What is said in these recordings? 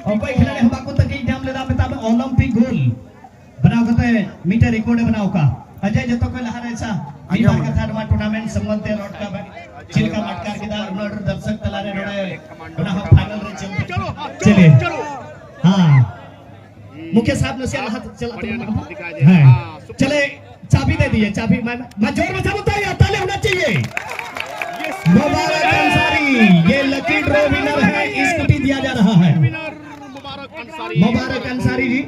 Oke खिलाड़ी हम बाको तक नाम लेदा बेता में ओलंपिक गोल बनाओ कते मीटर रिकॉर्ड बनाओ का अजय जतो को लहार ऐसा विभाग का थारमा टूर्नामेंट संबंध रोड का चिलका मटकार के दार नोडर दर्शक तलारे रोडे बना हम फाइनल रे चलिए हां मुख्य साहब ने से हाथ चला चले चाबी दे दिए चाबी मैं जोर में सब बताइए ताली होना चाहिए मुबारक अंसारी ये लकी ड्रॉ विनर है स्कूटी दिया जा रहा है मुबारक अंसारी जी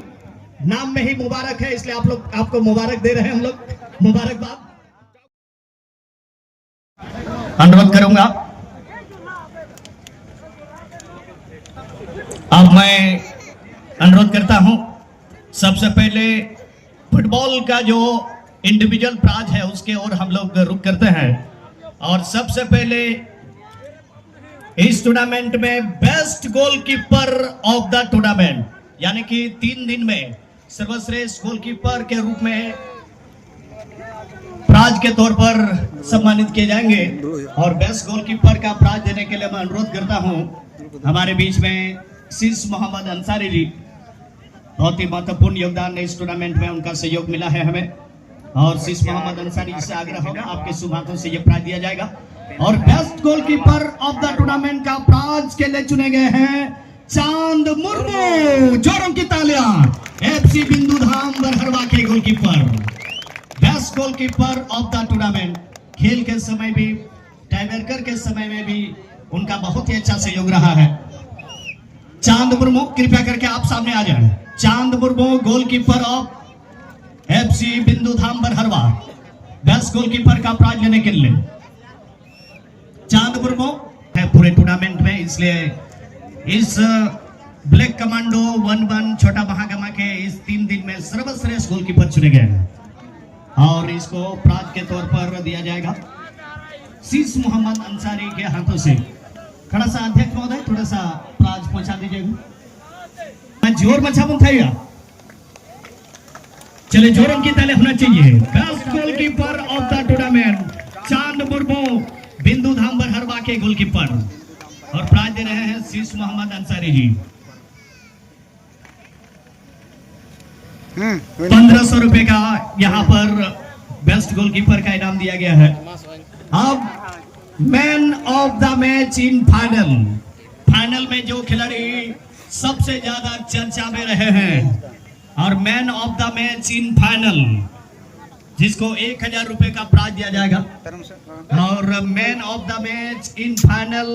नाम में ही मुबारक है इसलिए आप लोग आपको मुबारक दे रहे हैं हम लोग मुबारकबाद अनुरोध करूंगा अब मैं अनुरोध करता हूं सबसे पहले फुटबॉल का जो इंडिविजुअल प्राइज है उसके ओर हम लोग रुक करते हैं और सबसे पहले इस टूर्नामेंट में best goalkeeper of the tournament यानी कि 3 दिन में सर्वश्रेष्ठ गोलकीपर के रूप में प्राइज के तौर पर सम्मानित किए जाएंगे और बेस्ट गोलकीपर का प्राइज देने के लिए मैं अनुरोध करता हूं हमारे बीच में शीश मोहम्मद अंसारी जी बहुत ही महत्वपूर्ण योगदान इस टूर्नामेंट में उनका सहयोग मिला है हमें और शीश मोहम्मद अंसारी से आग्रह होगा आपके शुभ हाथों से ये प्राइज दिया जाएगा और best goalkeeper of the tournament का प्राइज के लिए चुने गए हैं चांद मुर्मू जोरों की तालियां एफसी बिंदुधाम बरहरवा के goalkeeper best goalkeeper of the tournament खेल के समय भी टाइब्रेकर के समय में भी उनका बहुत ही अच्छा सहयोग रहा है चांद मुर्मू कृपया करके आप सामने आ जाएं Chand Murmu goalkeeper of FC Bindudham Barharwa best goalkeeper का प्राइज लेने के लिए चांद मुर्मू है पूरे टूर्नामेंट में इसलिए इस ब्लैक कमांडो 1-1 छोटा महागमा के इस 3 दिन में सर्वश्रेष्ठ गोलकीपर चुने गए हैं और इसको प्राइज के तौर पर दिया जाएगा शीश मोहम्मद अंसारी के हाथों से थोड़ा सा अध्यक्ष महोदय थोड़ा सा प्राइज पहुंचा दीजिएगा जोर मचा बुंथाइया चले जोरों की ताली होना चाहिए best goalkeeper of the tournament चांद मुर्मू बिंदुधाम बरहरवा के गोलकीपर और प्राइज दे रहे हैं शीश मोहम्मद अंसारी जी 1500 रुपए का यहाँ पर बेस्ट गोलकीपर का इनाम दिया गया है अब man of the match in final में जो खिलाड़ी सबसे ज्यादा चर्चा में रहे हैं और man of the match in final जिसको 1000 रुपए का प्राइज दिया जाएगा और man of the match in final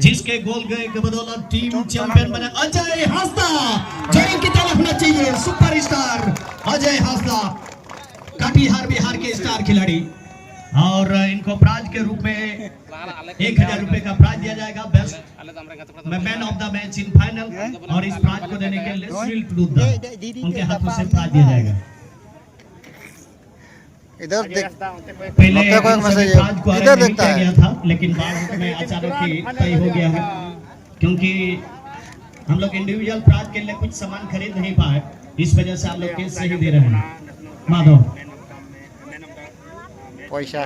जिसके गोल गए के बदौलत टीम चैंपियन बने अजय हासदा जोरों की ताली होना चाहिए सुपरस्टार अजय हासदा कटिहार बिहार के स्टार खिलाड़ी और इनको प्राइज के रूप में 1000 रुपए का प्राइज दिया जाएगा best man of the match in final और इस प्राइज को देने के लिए उनके हाथों से प्राइज दिया जाएगा इधर देख पहले इधर देखता गया था लेकिन बाद में अचानक ही तय हो गया है क्योंकि हम लोग इंडिविजुअल प्राइज के लिए कुछ सामान खरीद नहीं पाए इस वजह से हम लोग केस सही दे रहे हैं माधव पैसा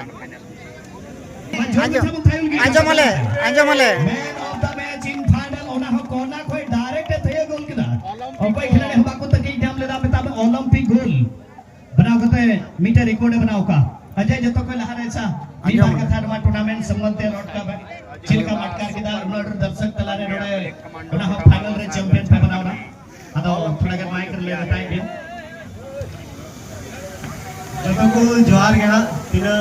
आजा मले man of the match in final ओना हो कोना कोई डायरेक्ट थे गोल के और कोई खिलाड़ी हम बाको तक नाम लेदा बेता में ओलंपिक गोल बनाओ कते मीटर रिकॉर्ड बनाओ का अजय जतो को लहार ऐसा विभाग का थारमा टूर्नामेंट संबंध रोड का चिलका मटकार के दार नोडर दर्शक तलारे रोडे ओना हो फाइनल रे चैंपियन पे बनावना अदो थोड़ा कर माइक ले बताएंगे जतो को जोहार गया तिना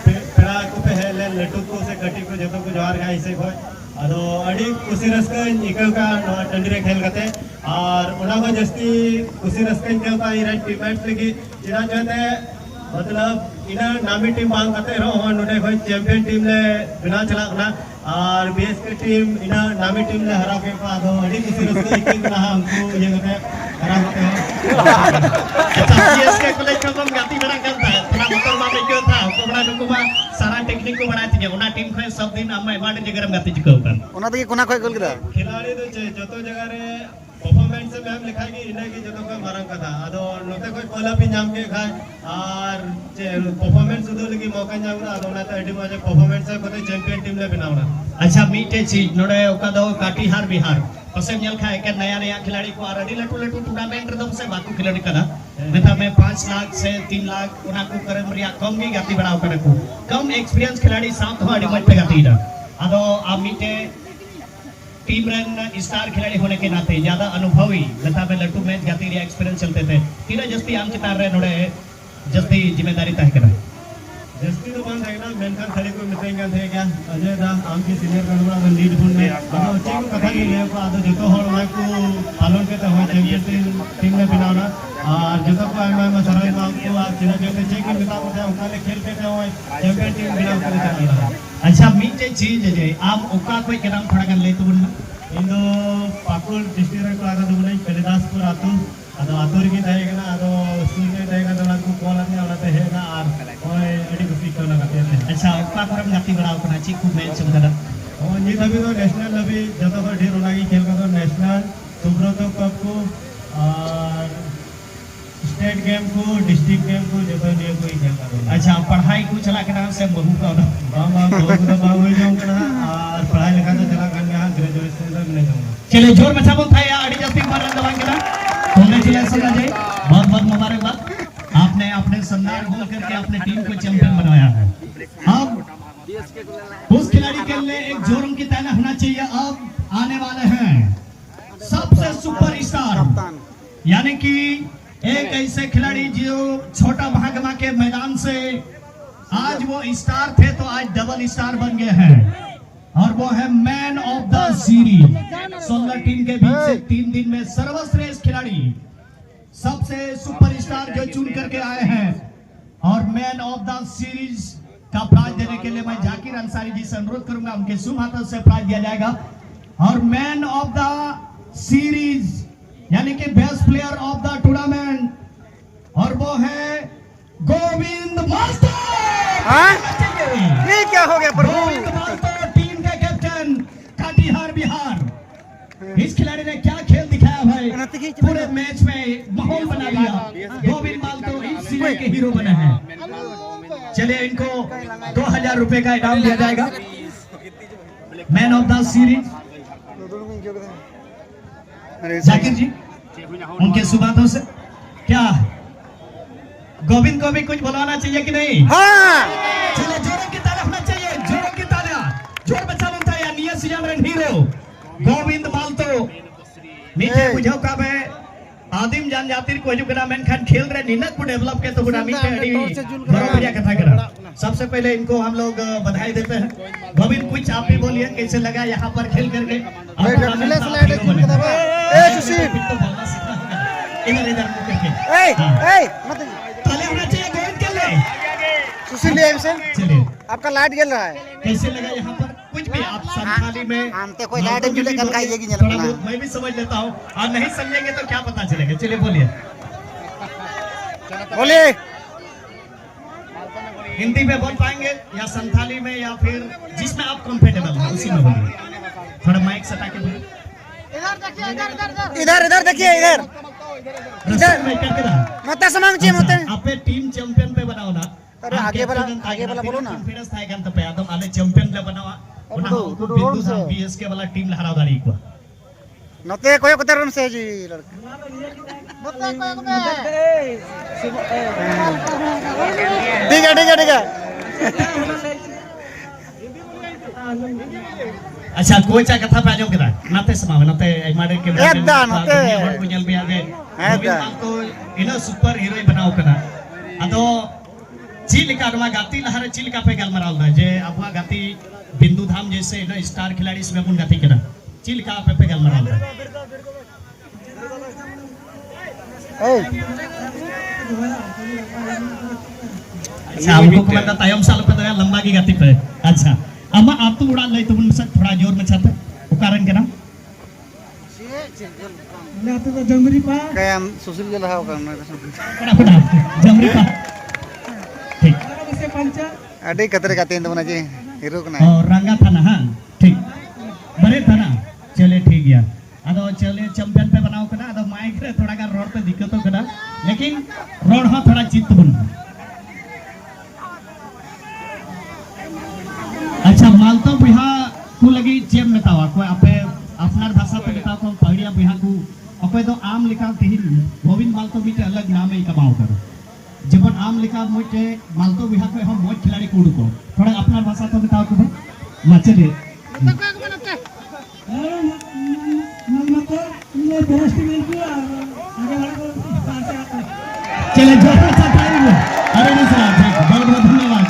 पेड़ा को पे है ले लटू को से कटी को जतो को जोहार गया इसे को अदो अड़ी कुसी रस्कन इकल का टंडी रे खेल करते और ओना को जस्ती कुसी रस्कन के का इरा टीममेट्स लगी जिना जते मतलब इना नामी टीम बांग करते रहो नोडे होय चैंपियन टीम ले बिना चला ना और बीएस की टीम इना नामी टीम ले हरा के पा दो अड़ी कुसी रस्कन इकल ना हमको ये करते हरा होते हो अच्छा बीएस के को ले कम गाती बना करता है थोड़ा मोटर में क्यों था तो बड़ा लोगों का सारा टेक्निक को बनाती है उना टीम को सब दिन हम एमाडे जगरम गाती चिको kan ओना तके कोना खय गोल केदा खिलाड़ी तो जतो जगह रे परफॉर्मेंस से मैम लिखा कि इन्हें की जतो कोई मारंग कथा अदो नोते कोई कोला भी नाम के खाए और परफॉर्मेंस उदो लगी मौका जावना अदो ना तो एडी मजे परफॉर्मेंस से कोते चैंपियन टीम ले बनावना अच्छा मीटे चीज नोडे ओका दो काटीहार बिहार पसे ᱧᱮᱞ खाए के नया नया खिलाड़ी को आरडी लटू लटू टूर्नामेंट रदम से बाकू खिलाड़ी कना नेता में 5 लाख से 3 लाख उना को करे मरिया कम गी गाती बनाव करे को कम एक्सपीरियंस खिलाड़ी साथ हो अडी मज पे गाती दा अदो आ मीटे टीम रन स्टार खिलाड़ी होने के नाते ज्यादा अनुभवी लता में लट्टू मैच गाती रे एक्सपीरियंस चलते थे तीरा जस्ती आम चितार रे नोडे जस्ती जिम्मेदारी तय करा जस्ती तो बांध है ना मेनखान खड़ी को मिटेंगे थे क्या अजय दा आम की सीनियर कनबड़ा में लीड फुल में अदो चे को कथा के लिए को अदो जतो होड़ ना को पालन के तो हो चैंपियन टीम में बनावना और जतो को मैं सराय में को आप चिना जो चे के बिता को उनका ले खेल के हो चैंपियन टीम बनाव कर चला अच्छा मीटे चीज जे आम ओका कोई के नाम थोड़ा कर ले तो इंदो पाकुल डिस्ट्रिक्ट को आगा दुबने कलिदासपुर आतु अदो आतुर की थाएगा अदो स्कूल के थाएगा तो ना को कॉल आने वाला है ना और एडी कुछ करना करते हैं अच्छा ओका करम गाती बनाव कना ची खूब मैच चमकदा और ये तभी तो नेशनल अभी जतो तो ढेर होना की खेल का तो नेशनल सुब्रतो कप को और स्टेट गेम को डिस्ट्रिक्ट गेम को जतो ने कोई खेल का तो अच्छा पढ़ाई को चला के नाम से बहु का बाबा बहुत तो बाबू हो जाऊंगा और पढ़ाई लिखा तो चला करने हां ग्रेजुएशन तक नहीं जाऊंगा चलिए जोर मचा बोल था यार अड़ी जस्ती मारन दबाएंगे ना कांग्रेचुलेशन अजय बहुत बहुत मुबारकबाद आपने अपने शानदार गोल करके अपने टीम को चैंपियन बनाया है अब उस खिलाड़ी के लिए एक जोरम की तैनात होना चाहिए अब आने वाले हैं सबसे सुपरस्टार यानी कि एक ऐसे खिलाड़ी जो छोटा भागमा के मैदान से आज वो स्टार थे तो आज डबल स्टार बन गए हैं और वो है man of the series 16 team के बीच से 3 दिन में सर्वश्रेष्ठ खिलाड़ी सबसे सुपरस्टार जो चुन करके आए हैं और मैन ऑफ द सीरीज का प्राइज देने के लिए मैं जाकिर अंसारी जी से अनुरोध करूंगा उनके शुभ हाथों से प्राइज दिया जाएगा और मैन ऑफ द सीरीज यानी कि best player of the tournament और वो है गोविंद मास्टर ये क्या हो गया प्रभु गोविंद मास्टर टीम के कैप्टन काटीहार बिहार इस खिलाड़ी ने क्या खेल दिखाया भाई पूरे मैच में माहौल बना दिया गोविंद माल तो इस सीरीज के हीरो बने हैं चलिए इनको 2000 रुपए का इनाम दिया जाएगा man of the series Zakir ji उनके सुबातों से क्या गोविंद को भी कुछ बुलाना चाहिए कि नहीं हाँ चलिए जोरों की तारीफ होना चाहिए जोरों की तारीफ जोर बच्चा बनता है नियत सियामरन हीरो गोविंद माल तो मीठे बुझो का बे आदिम जनजाति को जो करा मेन खान खेल रहे निनक को डेवलप के तो गुना मीठे अड़ी बड़ा बढ़िया कथा करा सबसे पहले इनको हम लोग बधाई देते हैं गोविंद कुछ आप भी बोलिए कैसे लगा यहाँ पर खेल करके ताली होना चाहिए गोविंद के लिए सुशील से चलिए आपका लाइट जल रहा है कैसे लगा यहाँ पर कुछ भी आप संथाली में आमते कोई लाइट जुले कल का ये की थोड़ा बहुत मैं भी समझ लेता हूँ और नहीं समझेंगे तो क्या पता चलेगा चलिए बोलिए बोलिए हिंदी में बोल पाएंगे या संथाली में या फिर जिसमें आप कंफर्टेबल हैं उसी में बोलिए थोड़ा माइक सटा के बोलिए इधर इधर देखिए इधर इधर मैं करके रहा मत समांग जी मत आपे टीम चैंपियन पे बनाओ ना अरे आगे वाला बोलो ना कॉन्फिडेंस था गंत पे आदम आले चैंपियन ले बनावा उना बिंदु सा बीएसके वाला टीम लहराव दाड़ी को नते कोई को तरम से जी लड़का ठीक है अच्छा कोई चा कथा पे आजम केदा नाते समावे नाते मारे के एकदम नाते हर को जल भी आगे तो इना सुपर हीरो बनाओ कना अदो चिलिका नवा गाती लहर चिलिका पे गलमराल ना जे अबवा गाती बिंदु धाम जैसे ना स्टार खिलाड़ी इसमें बुन गाती केना चिलिका पे गलमराल ना अच्छा हमको कमांडर तायम साल पे तो लंबा की गाती पे अच्छा अम्मा आप तो उड़ा ले तो उनसे थोड़ा जोर में चाहते वो कारण क्या ना मैं आते तो जंगरी पा क्या हम सुशील जल रहा करना जंगरी पा ठीक से पंचा अडे कतरे का तेंद बना जी हीरो को नहीं और रंगा था ना, हाँ ठीक बड़े था ना, चले ठीक गया अदो चले चैंपियन पे बनाओ कना अदो माइक रे थोड़ा का रोड पे दिक्कत हो कना लेकिन रोड हाँ थोड़ा चित्त बन। अच्छा मालतो बिहा को लगी चेम में तावा कोई आपे अपना भाषा पे बताओ तो पहाड़िया बिहा को अकोय तो आम लिखा तेहिन गोविंद मालतो बीते अलग नाम ही कमाओ कर जबन आम लिखा मोटे मालतो बिहा को हम मोट खिलाड़ी कूड़ को थोड़ा अपना भाषा तो बताओ तो मचले चले जो अरे नहीं सर बहुत बहुत धन्यवाद।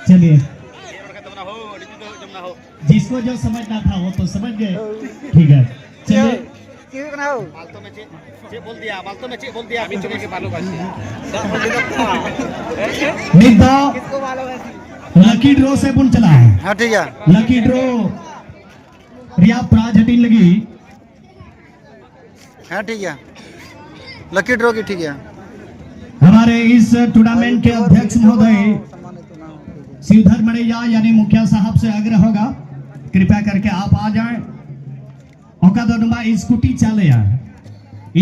चलिए जिसको जो समझना था वो तो समझ गए, ठीक है चलिए। क्यों को ना हो बाल्तो में चे बोल दिया अभी चुके के बालों का लकी ड्रॉ से बुन चला है। हाँ ठीक है लकी ड्रॉ रिया प्राज हटीन लगी। हाँ ठीक है लकी ड्रॉ की ठीक है। हमारे इस टूर्नामेंट के अध्यक्ष महोदय शिवधर मड़ैया यानी मुखिया साहब से आग्रह होगा कृपया करके आप आ जाएं। औका दोनुमा स्कूटी चाले यार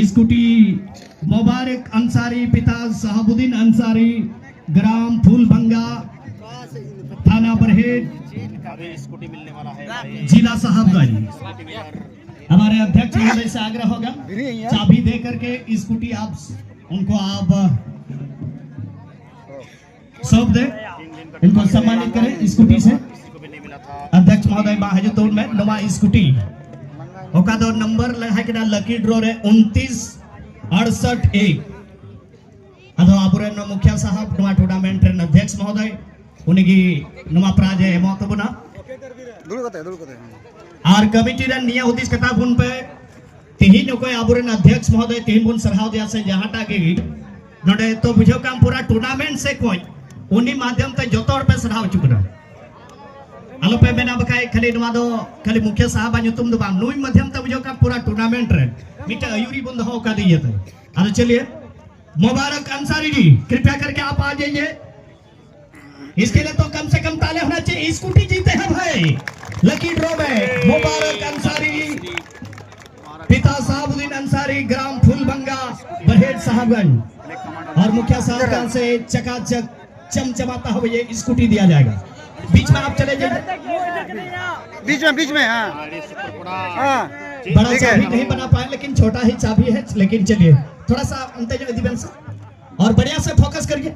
स्कूटी मुबारक अंसारी पिता साहबुद्दीन अंसारी ग्राम फूलभंगा थाना बरहेट स्कूटी मिलने वाला है जिला साहबगंज। हमारे अध्यक्ष महोदय से आग्रह होगा चाबी दे करके स्कूटी आप उनको आप सौंप दे, इनको सम्मानित करें स्कूटी से। अध्यक्ष महोदय बाहजतौर में नुमा स्कूटी ओका दो नंबर है कि ना लकी ड्रॉ रे 2968 अदो आबुरे नो मुखिया साहब नुमा टूर्नामेंट रे अध्यक्ष महोदय उनकी नुमा प्राज है मौत बुना दूर करते और कमिटी रे निया उदिस कथा बुन पे तिहिन कोई आबुरे अध्यक्ष महोदय तिहिन बुन सरहाव दिया से जहां टाके नोडे तो बुझो काम पूरा टूर्नामेंट से कोई उन्हीं माध्यम ते जोतोर पे सरहाव चुकना आलो पे बेना बकाय खाली नुआ दो खाली मुखिया साहब तुम दो बाम नुई माध्यम ते बुझो काम पूरा टूर्नामेंट रे मिटा अयूरी बंद हो का दिए थे। अरे चलिए मुबारक अंसारी जी कृपया करके आप आ जाइए। इसके लिए तो कम से कम ताले होना चाहिए। स्कूटी जीते हैं भाई लकी ड्रॉ में मुबारक अंसारी पिता साहबुद्दीन अंसारी ग्राम फूलभंगा बरहेट साहबगंज और मुखिया साहब से चकाचक चमचमाता हुआ ये स्कूटी दिया जाएगा। बीच में आप चले जाइए बीच में हाँ हाँ बड़ा चाबी नहीं बना पाए लेकिन छोटा ही चाबी है लेकिन चलिए थोड़ा सा अंतर्जन दिवंश और बढ़िया से फोकस करिए।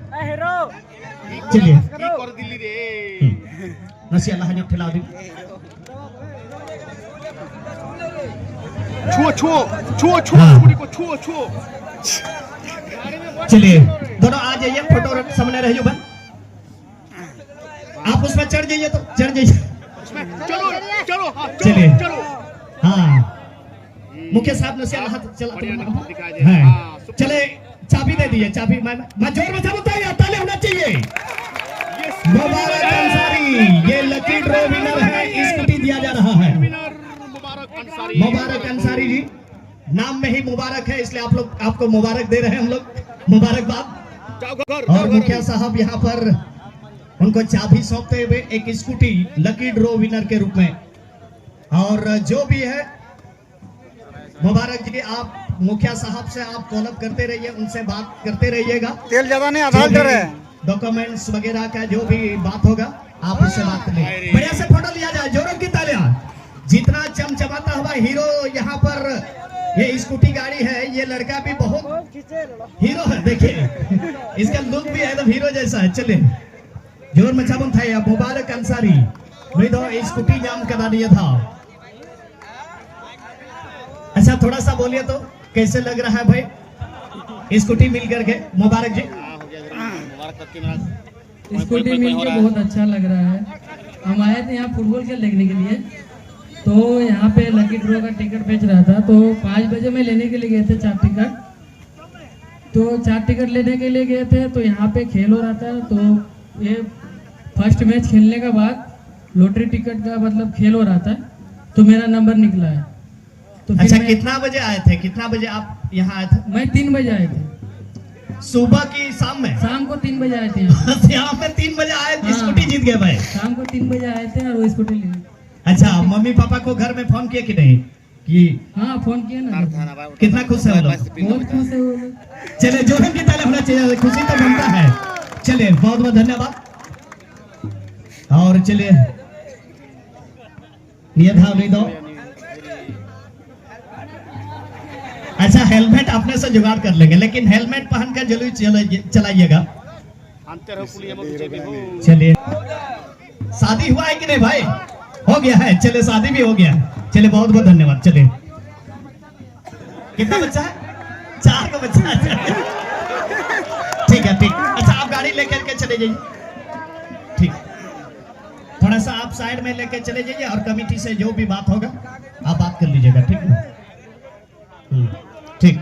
चलिए नसी अल्लाह ने ठेला दी छुओ चलिए दोनों आ जाइए फोटो सामने रहिए बन आप उसमें चढ़ जाइए तो चढ़ जाइए चलिए हाँ मुखिया साहब ने चला चले चाबी दे दिए चाबी मैं जोर में था ताले होना चाहिए। मुबारक अंसारी ये लकी ड्रॉ विनर है स्कूटी दिया जा रहा है। मुबारक अंसारी जी नाम में ही मुबारक है इसलिए आप लोग आपको मुबारक दे रहे हैं हम लोग मुबारकबाद। और मुखिया साहब यहाँ पर उनको चाबी सौंपते हुए एक स्कूटी लकी ड्रॉ विनर के रूप में। और जो भी है मुबारक जी आप मुखिया साहब से आप कॉलअप करते रहिए उनसे बात करते रहिएगा। तेल ज्यादा नहीं आधार कर रहे हैं डॉक्यूमेंट्स वगैरह का जो भी बात होगा आप उससे बात करें। बढ़िया से फोटो लिया जाए जोरों की तालियां। जितना चमचमाता हुआ हीरो यहाँ पर ये स्कूटी गाड़ी है ये लड़का भी बहुत हीरो है देखिए इसका लुक भी एकदम हीरो जैसा है। चलिए जोर में चाबुन था या मुबारक अंसारी तो स्कूटी नाम करा दिया था। अच्छा थोड़ा सा बोलिए तो कैसे लग रहा है भाई स्कूटी मिल करके मुबारक जी? स्कूटी मिल के बहुत अच्छा लग रहा है। हम आए थे यहाँ फुटबॉल खेल देखने के लिए तो यहाँ पे लकी ड्रॉ का टिकट बेच रहा था तो 5 बजे में लेने के लिए गए थे 4 टिकट। तो 4 टिकट लेने के लिए गए थे तो यहाँ पे खेल हो रहा था तो ये फर्स्ट मैच खेलने के बाद लॉटरी टिकट का मतलब खेल हो रहा था तो मेरा नंबर निकला है। तो अच्छा कितना बजे आए थे कितना बजे आप यहाँ आए थे? मैं 3 बजे आए थे। सुबह की शाम में शाम को 3 बजे आए थे यहाँ। बस यहाँ पे 3 बजे आए हाँ। स्कूटी जीत गए भाई। शाम को 3 बजे आए थे और वो स्कूटी ले ली। अच्छा, मम्मी पापा को घर में फोन किए कि नहीं कि हाँ फोन किया ना, कितना खुश है वो लोग? बहुत खुश है वो लोग। चले जो भी पहले होना चाहिए, खुशी तो बनता है। चलिए बहुत बहुत धन्यवाद। और चलिए ये धाव नहीं दो। अच्छा, हेलमेट अपने से जुगाड़ कर लेंगे, लेकिन हेलमेट पहनकर जरूर चलाइएगा। चलिए, शादी हुआ है कि नहीं भाई? हो गया है, चलिए शादी भी हो गया। चलिए बहुत बहुत धन्यवाद। चलिए, कितना बच्चा है? 4 का बच्चा है। ठीक है, ठीक। अच्छा, आप गाड़ी लेकर के चले जाइए। ठीक, थोड़ा सा आप साइड में लेकर चले जाइए और कमेटी से जो भी बात होगा आप बात कर लीजिएगा। ठीक है, ठीक।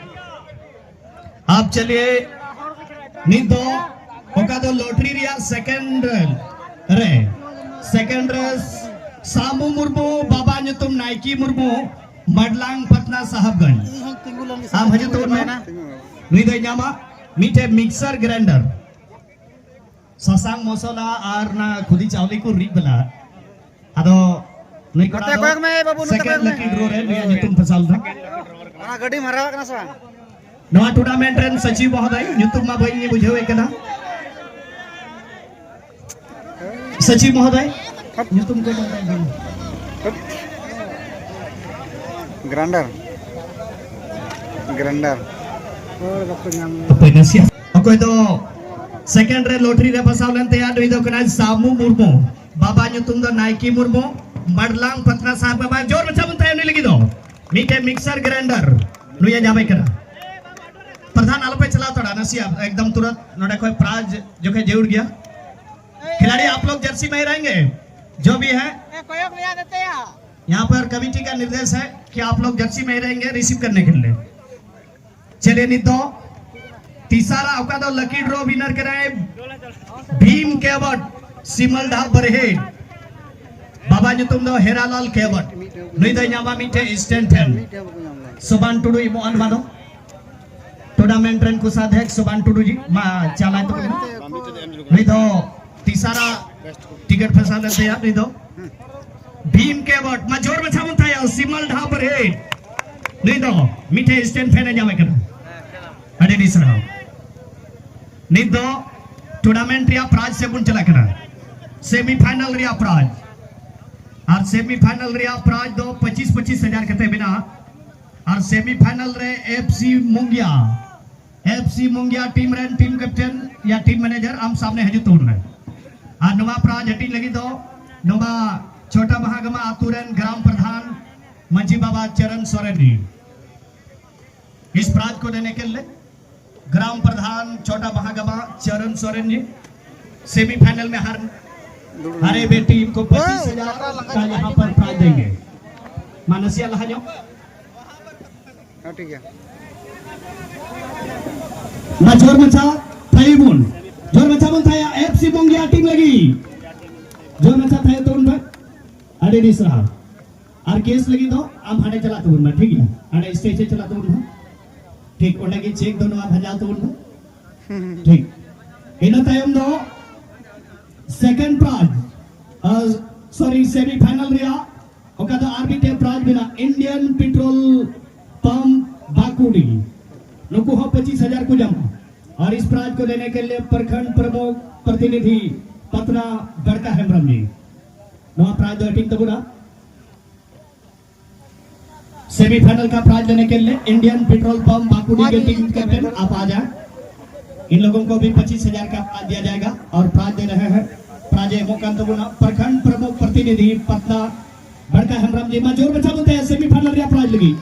आप चलिए निदो ओका दो लॉटरी रिया सेकंड सामू मुर्मू बाबा नुतुम नाइकी मुर्मू मडलांग पटना साहबगंज आम हजूर में निदो न्यामा मीठे मिक्सर ग्राइंडर ससांग मसाला और ना खुदी चावली को रीब बला अदो नहीं नोते कोयक में बाबू, नोते सेकंड कोयक में। लकी ड्रॉ रे निया नुतुम फसाल था हाँ गड्डी मरवा करना सवा नवा टूर्नामेंट रेन सचिव महोदय नुतुम मा बई बुझेवे कना सचिव महोदय नुतुम को ग्राइंडर ग्राइंडर पेनसिया अकोय दो सेकंड रे लॉटरी रे फसावलन तैयार होई दो कना सामू मुर्मू बाबा नुतुम दो नाइकी मुर्मू मडलांग पटना साहब बाबा जोर बचा बन तय नहीं लगी दो मीठे मिक्सर ग्राइंडर नुया जावे करा प्रधान आलो पे चला तोड़ा नसिया एकदम तुरंत नोडे कोई प्राज जो के जोड़ गया। खिलाड़ी आप लोग जर्सी में ही रहेंगे जो भी है। यहाँ पर कमेटी का निर्देश है कि आप लोग जर्सी में ही रहेंगे रिसीव करने के लिए। चलिए निदो तीसरा अवका दो लकी ड्रॉ विनर कराए भीम केवट सिमल ढा बरहे बाबा जो तुम दो हेरालाल केवट नहीं दो न्यामा मीठे स्टैंड सुबान टुडू इमो अनवानो टूर्नामेंट रन को साधक सुबान टुडू जी मा चाला तो नहीं दो तीसरा टिकट फंसा लेते यार नहीं दो भीम केवट मा जोर बचा मन था यार सिमल ढा बरहे नहीं दो मीठे स्टैंड फैन जावे करा अरे दिसरा नहीं दो टूर्नामेंट रिया प्राइज से बुन चला करा सेमीफाइनल रिया प्राइज और सेमीफाइनल रिया प्राइज दो 25-25 हजार कते बिना और सेमीफाइनल रे एफसी मुंगिया टीम रन टीम कैप्टन या टीम मैनेजर आम सामने हजू तोड़ रहे और नवा प्राइज हटी लगी दो नवा छोटा महागमा आतुरन ग्राम प्रधान मंजी बाबा चरण सोरेन जी इस प्राइज को देने के लिए ग्राम प्रधान छोटा महागमा चरण सोरेन जी सेमीफाइनल में हरे बे टीम को 25,000 का यहाँ पर प्राइज देंगे। मानसिया लहाजो हाँ ठीक है ना जोर मचा थाई बुन जोर मचा बुन थाया एफसी मुंगिया टीम लगी जोर मचा थाया तो उन पर अरे दिस रहा और केस लगी दो हम हटे चला तो उन में ठीक है हटे स्टेज से चला तो उन में ठीक उन्हें की चेक दोनों आप हजा तो उन में ठीक इन तायम दो सेकंड प्राइज सॉरी सेमीफाइनल रिया ओका दो आरबीटे प्राइज बिना इंडियन पेट्रोल पंप बाकुड़ी नुकु हो 25,000 को जमा और इस प्राइज को देने के लिए प्रखंड प्रमुख प्रतिनिधि पतना बड़का हेमरम जी नवा प्राइज दो टीम तबुरा सेमीफाइनल का प्राइज देने के लिए इंडियन पेट्रोल पंप बाकुड़ी के टीम कैप्टन आप आ जाए। इन लोगों को भी 25,000 का प्राइज दिया जाएगा और प्राइज दे रहे हैं प्राजय मुकांत प्रखंड प्रमुख प्रतिनिधि पतना बड़का हेमरम जी मा जोर बचा बोलते हैं सेमीफाइनल रिया प्राइज लगी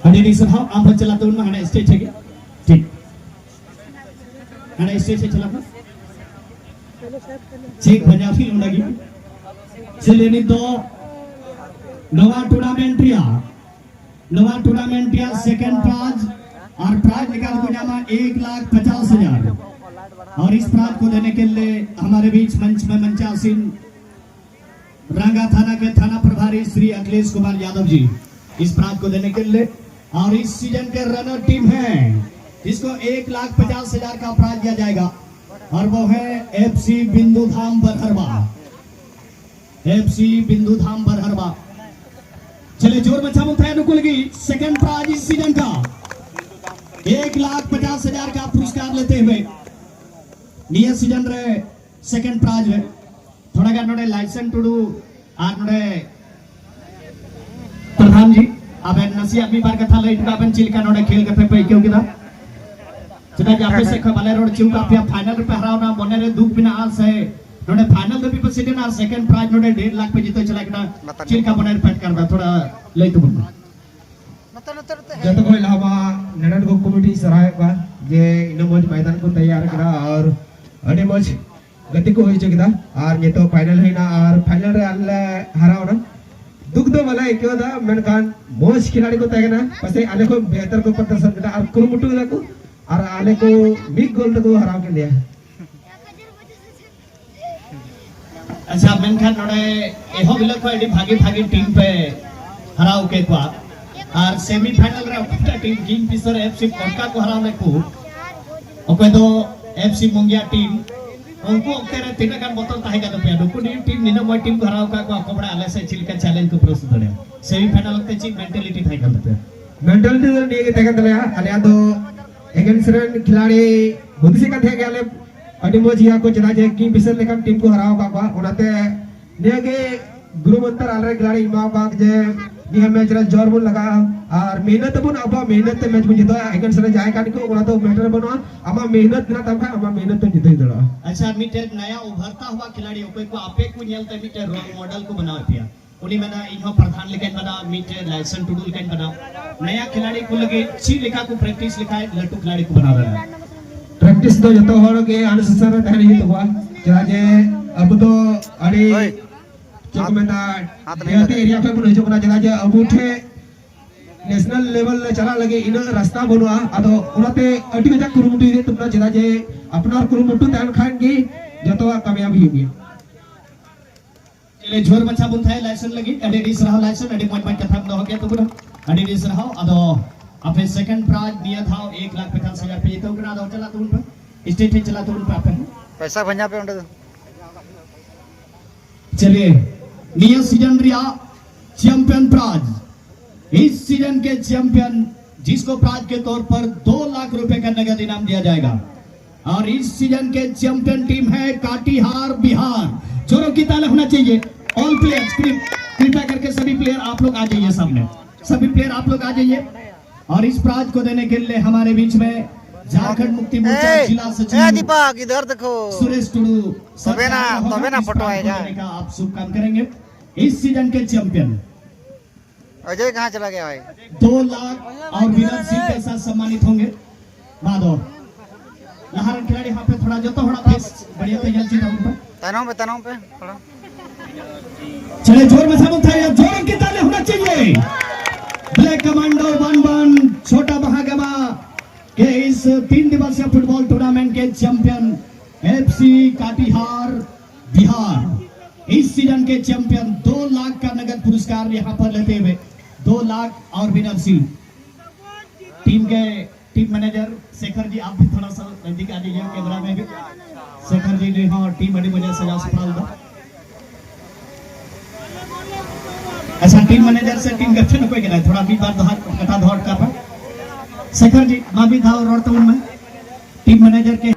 अडेनी सभा आम चला तो उनमें हने स्टेज है ठीक हने स्टेज से चला चेक बजा फिर लगी चलिए नहीं दो नवा टूर्नामेंट रिया सेकंड प्राइज और प्राइज निकाल को जामा 1,50,000 और इस प्राइज को देने के लिए हमारे बीच मंच में मंचासीन रंगा थाना के थाना प्रभारी श्री अखिलेश कुमार यादव जी इस प्राइज को देने के लिए और इस सीजन के रनर टीम है जिसको 1,50,000 का प्राइज दिया जाएगा और वो है FC बिंदुधाम बरहरवा। FC बिंदुधाम बरहरवा। चले जोर मचा मुठा अनुकूल की सेकंड प्राइज इस सीजन का 1,50,000 का पुरस्कार लेते हुए निया सीजन रे सेकंड प्राइज है थोड़ा गान नोडे लाइसेंस टुडू आर नोडे प्रधान जी आबेन नसी अभी बार कथा लई टुडा बेन चिलका नोडे खेल कथे पे क्यों किदा चदा जापे से खबाले रोड चिउ का पे फाइनल रे पहरावना मोने रे दुख बिना आस है नोडे फाइनल दबी पर सिटी ना सेकंड प्राइज नोडे 1.5 लाख पे जीतो चला किना चिलका मोने रे पेट करदा थोड़ा लई तो बोल जतो कोई लावा नडन को कमेटी सराय बा जे इन मज मैदान को तैयार करा और अडी मज गति को होई चकिदा और ये तो फाइनल हैना और फाइनल रे अल्ले हरावना दुख दो वाला क्यों दा मेनकान मोज खिलाड़ी को तगना पसे आले को बेहतर को प्रदर्शन करा और कुरुमुटु को और आले को बिग गोल को हराव के लिया अच्छा मेनखान नोडे एहो बिल को एडी भागी भागी टीम पे हराव के को और सेमीफाइनल रे ओटा टीम किंग फिशर FC कोटका को हराव ले को ओके दो FC मुंगिया टीम उनको ओकरे तीन गान बोतल ताहे का पे दुकु टीम निनो मोय टीम को हराव का को कोबड़ा आले से चिलका चैलेंज को प्रस्तुत दे सेमीफाइनल ते ची मेंटालिटी थाई का पे मेंटालिटी तो नहीं के तगन दले आले दो एगेंस्ट रन खिलाड़ी बुद्धिसे का थे गेले अडी मोजिया को चला जे किंग फिशर लेकन टीम को हराव का ओनाते नेगे गुरुमंतर आले खिलाड़ी इमा का जे ये मैच रे जोर बोल लगा और मेहनत बन अब मेहनत मैच में जीतो एगेंस्ट रे जाय कान को ओना तो मैटर बनो अमा मेहनत ना तब अमा मेहनत तो जीतो दड़ा अच्छा मीटर नया उभरता हुआ खिलाड़ी ओके को आपे को नियलते मीटर रोल मॉडल को बनावे पिया उनी मना इहो प्रधान लेके बना मीटर लाइसेंस टुडुल के बना नया खिलाड़ी को लगे ची लिखा को प्रैक्टिस लिखा है लट्टू खिलाड़ी को बना रहा है प्रैक्टिस तो जतो होर के अनुशासन रे तहनी तो हुआ चला जे अब तो अरे चोकमेंदा हेल्थ एरिया पे बन जो बना चला जे अब उठे नेशनल लेवल चला लगे इन रास्ता बनवा अदो उनाते अटी गजा कुरुमुटु रे तुमना चला जे अपना कुरुमुटु तन खान की जतो कामयाबी होगी चले जोर मचा बुन थाय लाइसेंस लगी अडे डिस रहा लाइसेंस अडे पॉइंट पॉइंट कथा हो गया तो बुरा अडे डिस रहा अदो अपने सेकंड प्राइज दिया था 1,50,000 पे जीतो करा दो चला तुम पे स्टेट है चला तुम पे आपन पैसा भंजा पे उंडे चलिए निया सीजन रिया चैंपियन प्राइज इस सीजन के चैंपियन जिसको प्राइज के तौर पर 2 लाख रुपए का नगद इनाम दिया जाएगा और इस सीजन के चैंपियन टीम है काटीहार बिहार जोरों की ताली होना चाहिए ऑल प्लेयर्स कृपया करके सभी प्लेयर आप लोग आ जाइए सामने सभी प्लेयर आप लोग आ जाइए और इस प्राइज को देने के लिए हमारे बीच में झारखंड मुक्ति मोर्चा जिला सचिव दीपक इधर देखो सुरेश टुडू तबे ना फोटो आएगा आप शुभ काम करेंगे इस सीजन के चैंपियन अजय कहाँ चला गया भाई 2 लाख और विराट सिंह के साथ सम्मानित होंगे माधव लहारन खिलाड़ी यहाँ पे थोड़ा जो तो थोड़ा फेस बढ़िया तैयार चीज उन पर तनाव पे थोड़ा चले जोर में सब उठाइए जोर की ताली होना चाहिए ब्लैक कमांडो 1-1 छोटा महागमा के इस 3 दिवसीय फुटबॉल टूर्नामेंट के चैंपियन FC काटीहार बिहार इस सीजन के चैंपियन 2 लाख का नगद पुरस्कार यहाँ पर लेते हुए 2 लाख और winner Singh team manager Shekhar ji आप भी थोड़ा सा नजदीक आ जाइए कैमरा में भी शेखर जी ने हाँ टीम बड़ी वजह सजा सफल अच्छा टीम मैनेजर से टीम गठन कोई गया थोड़ा भी बार कथा धौड़ का शेखर जी मां भी था और टीम मैनेजर के